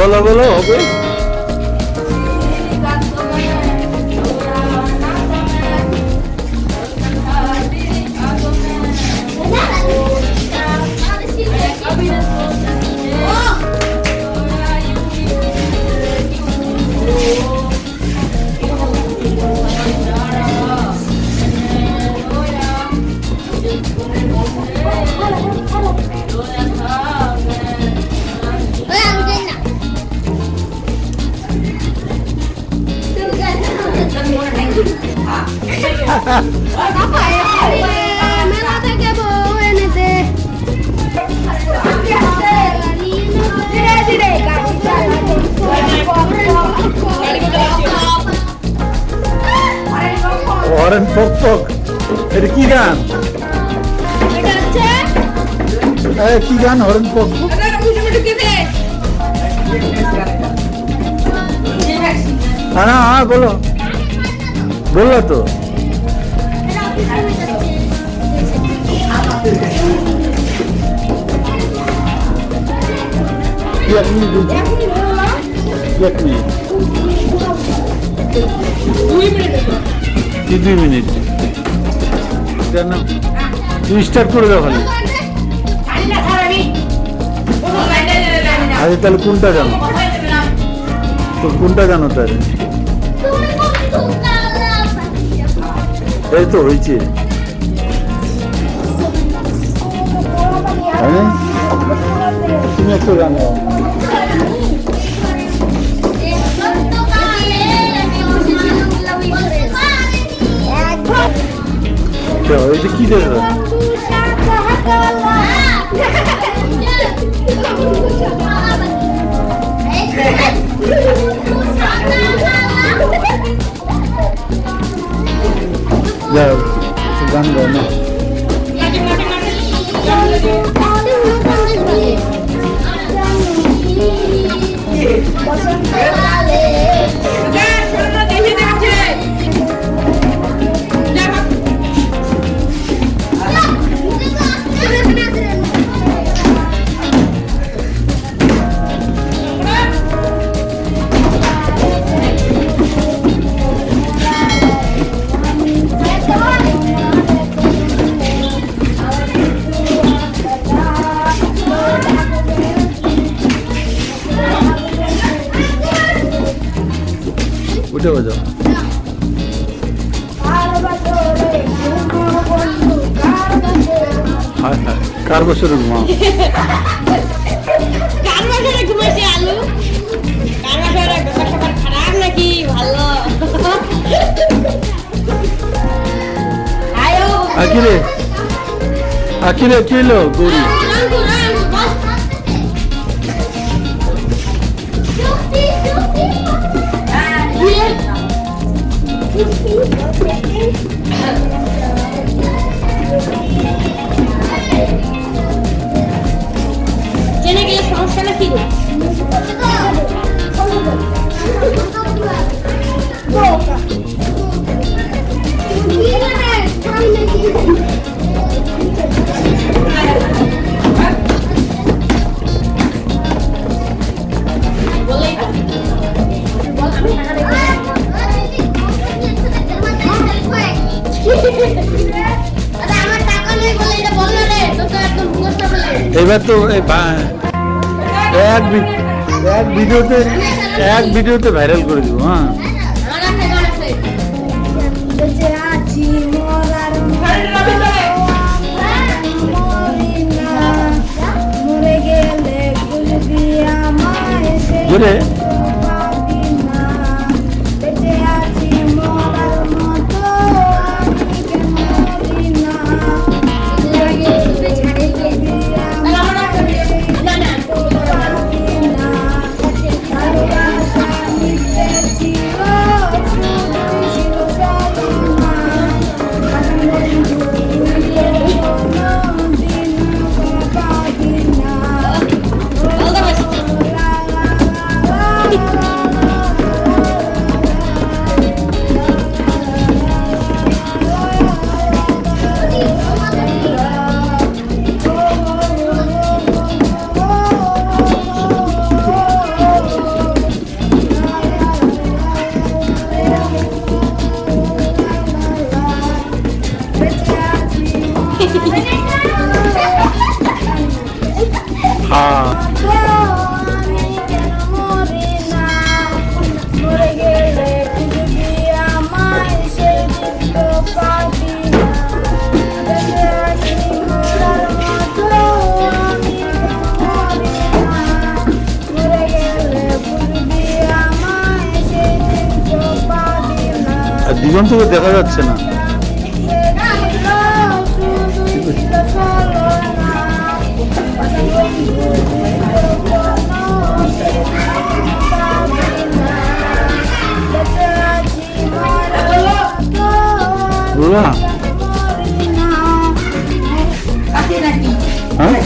বলো বলো হবে। হরেন পক পক, এটা কি গান? কি গান হরেন পক পক? হ্যাঁ বলো, বললো তো। কি 2 মিনিট? কেন তুমি স্টার্ট করে দাও খালি। আরে তাহলে কোনটা জানো? তো কোনটা জানো তাহলে? এই তো হয়েছে। তুমি একটু জানো। এটা কি দেবে? গান গাও না। উঠে বাজাও। হ্যাঁ হ্যাঁ, কার বছরে ঘুমাও? কার বছরে ঘুমাইছে আলু? কার বছরে সবার খারাপ নাকি ভালো? আয়ো আকিরে আকিরে চলো গৌরী। জেনে গেলে সমস্যা নাকি? এবার তো এক ভিডিওতে ভাইরাল করে দিব। হ্যাঁ বুঝলে? হ্যাঁ আর দিগন্ত তো দেখা যাচ্ছে না। বুঝলা? হ্যাঁ